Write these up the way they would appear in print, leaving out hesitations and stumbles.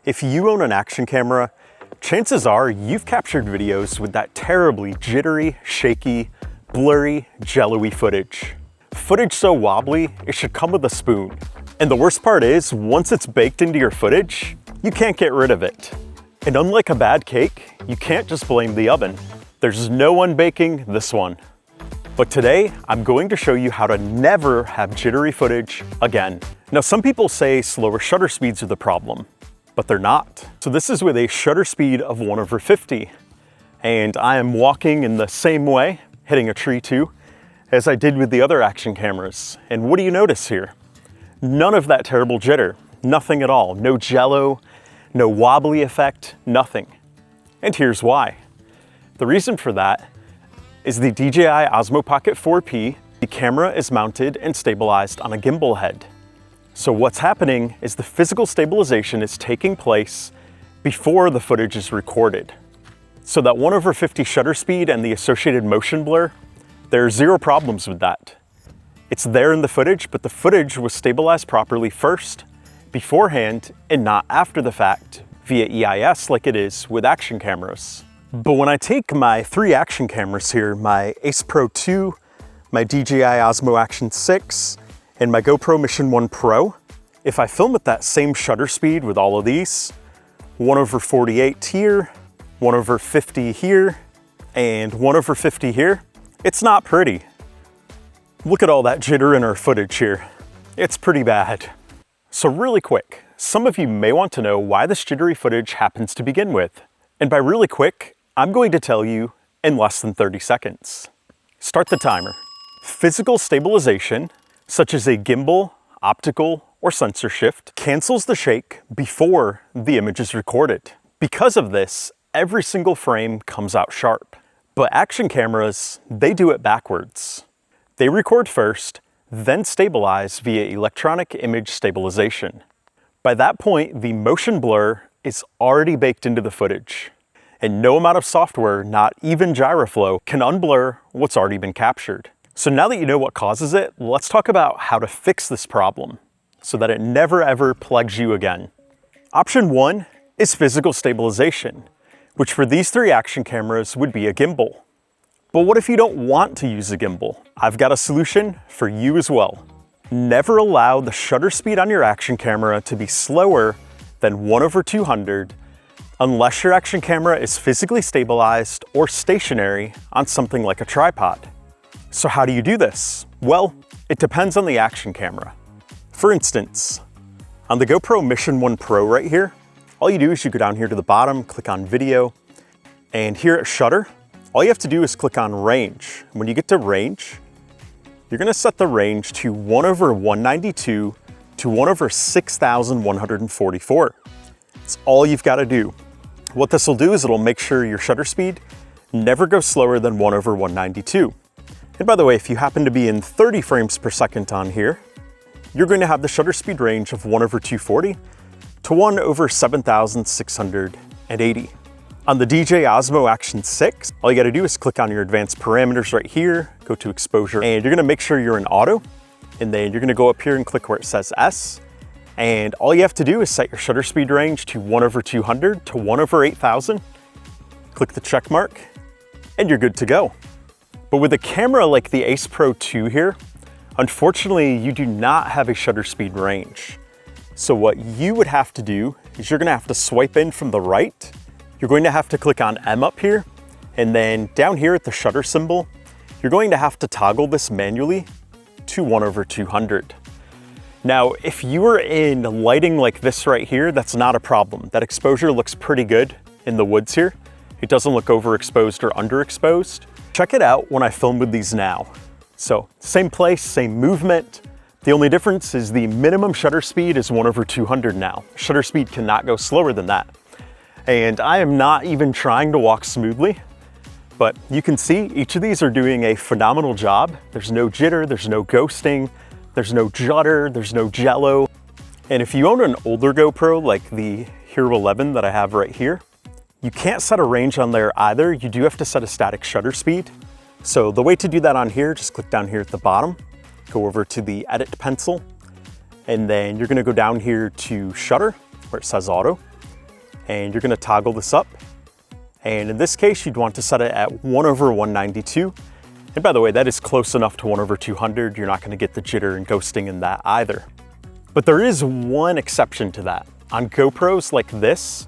If you own an action camera, chances are you've captured videos with that terribly jittery, shaky, blurry, jello-y footage. Footage so wobbly, it should come with a spoon. And the worst part is, once it's baked into your footage, you can't get rid of it. And unlike a bad cake, you can't just blame the oven. There's no unbaking this one. But today, I'm going to show you how to never have jittery footage again. Now, some people say slower shutter speeds are the problem, but they're not. So this is with a shutter speed of 1/50. And I am walking in the same way, hitting a tree too, as I did with the other action cameras. And what do you notice here? None of that terrible jitter, nothing at all. No jello, no wobbly effect, nothing. And here's why. The reason for that is the DJI Osmo Pocket 4P. The camera is mounted and stabilized on a gimbal head. So what's happening is the physical stabilization is taking place before the footage is recorded. So that 1/50 shutter speed and the associated motion blur, there are zero problems with that. It's there in the footage, but the footage was stabilized properly first, beforehand, and not after the fact via EIS like it is with action cameras. But when I take my 3 action cameras here, my Ace Pro 2, my DJI Osmo Action 6, and my GoPro Mission 1 Pro, if I film at that same shutter speed with all of these, 1/48 here, 1/50 here, and 1/50 here, it's not pretty. Look at all that jitter in our footage here. It's pretty bad. So really quick, some of you may want to know why this jittery footage happens to begin with. And by really quick, I'm going to tell you in less than 30 seconds. Start the timer. Physical stabilization, such as a gimbal, optical, or sensor shift, cancels the shake before the image is recorded. Because of this, every single frame comes out sharp. But action cameras, they do it backwards. They record first, then stabilize via electronic image stabilization. By that point, the motion blur is already baked into the footage. And no amount of software, not even gyroflow, can unblur what's already been captured. So now that you know what causes it, let's talk about how to fix this problem so that it never ever plagues you again. Option 1 is physical stabilization, which for these 3 action cameras would be a gimbal. But what if you don't want to use a gimbal? I've got a solution for you as well. Never allow the shutter speed on your action camera to be slower than 1/200 unless your action camera is physically stabilized or stationary on something like a tripod. So how do you do this? Well, it depends on the action camera. For instance, on the GoPro Mission 1 Pro right here, all you do is you go down here to the bottom, click on video, and here at shutter, all you have to do is click on range. When you get to range, you're gonna set the range to 1/192 to 1/6144. That's all you've gotta do. What this will do is it'll make sure your shutter speed never goes slower than 1/192. And by the way, if you happen to be in 30 frames per second on here, you're going to have the shutter speed range of 1/240 to 1/7680. On the DJI Osmo Action 6, all you gotta do is click on your advanced parameters right here, go to exposure, and you're gonna make sure you're in auto, and then you're gonna go up here and click where it says S, and all you have to do is set your shutter speed range to 1/200 to 1/8000, click the check mark, and you're good to go. But with a camera like the Ace Pro 2 here, unfortunately, you do not have a shutter speed range. So what you would have to do is you're gonna have to swipe in from the right. You're going to have to click on M up here, and then down here at the shutter symbol, you're going to have to toggle this manually to 1/200. Now, if you are in lighting like this right here, that's not a problem. That exposure looks pretty good in the woods here. It doesn't look overexposed or underexposed. Check it out when I film with these now. So same place, same movement. The only difference is the minimum shutter speed is 1/200 now. Shutter speed cannot go slower than that. And I am not even trying to walk smoothly, but you can see each of these are doing a phenomenal job. There's no jitter, there's no ghosting, there's no judder, there's no jello. And if you own an older GoPro like the Hero 11 that I have right here, you can't set a range on there either. You do have to set a static shutter speed. So the way to do that on here, just click down here at the bottom, go over to the edit pencil, and then you're gonna go down here to shutter where it says auto. And you're gonna toggle this up. And in this case, you'd want to set it at 1/192. And by the way, that is close enough to 1/200. You're not gonna get the jitter and ghosting in that either. But there is one exception to that. On GoPros like this,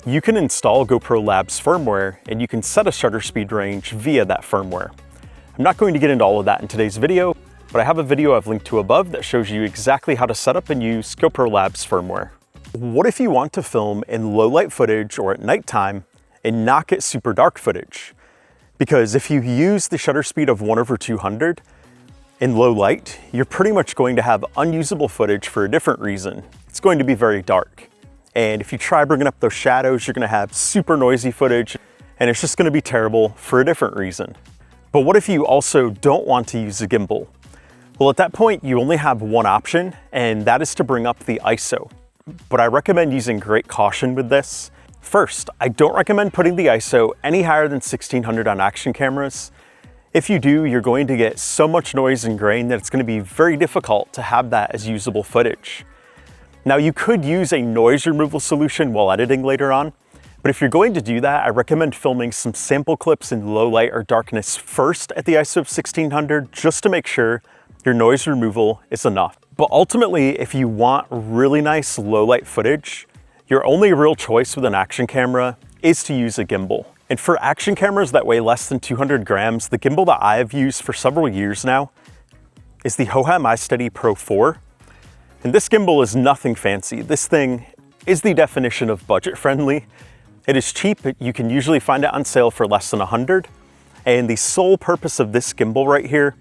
you can install GoPro Labs firmware and you can set a shutter speed range via that firmware. I'm not going to get into all of that in today's video, but I have a video I've linked to above that shows you exactly how to set up and use GoPro Labs firmware. What if you want to film in low light footage or at nighttime and not get super dark footage? Because if you use the shutter speed of 1/200 in low light, you're pretty much going to have unusable footage for a different reason. It's going to be very dark. And if you try bringing up those shadows, you're gonna have super noisy footage and it's just gonna be terrible for a different reason. But what if you also don't want to use a gimbal? Well, at that point, you only have one option, and that is to bring up the ISO. But I recommend using great caution with this. First, I don't recommend putting the ISO any higher than 1600 on action cameras. If you do, you're going to get so much noise and grain that it's going to be very difficult to have that as usable footage. Now, you could use a noise removal solution while editing later on, but if you're going to do that, I recommend filming some sample clips in low light or darkness first at the ISO of 1600, just to make sure your noise removal is enough. But ultimately, if you want really nice low light footage, your only real choice with an action camera is to use a gimbal. And for action cameras that weigh less than 200 grams, the gimbal that I have used for several years now is the Hohem iSteady Pro 4. And this gimbal is nothing fancy. This thing is the definition of budget friendly. It is cheap. You can usually find it on sale for less than 100. And the sole purpose of this gimbal right here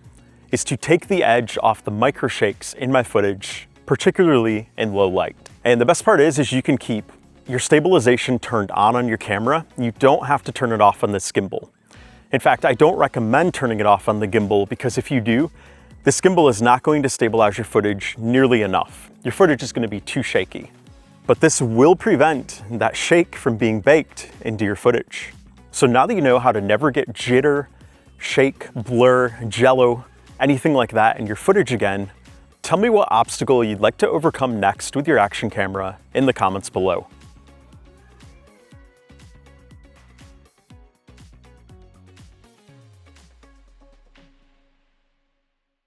is to take the edge off the micro shakes in my footage, particularly in low light. And the best part is you can keep your stabilization turned on your camera. You don't have to turn it off on this gimbal. In fact, I don't recommend turning it off on the gimbal, because if you do, this gimbal is not going to stabilize your footage nearly enough. Your footage is going to be too shaky. But this will prevent that shake from being baked into your footage. So now that you know how to never get jitter, shake, blur, jello, anything like that in your footage again, tell me what obstacle you'd like to overcome next with your action camera in the comments below.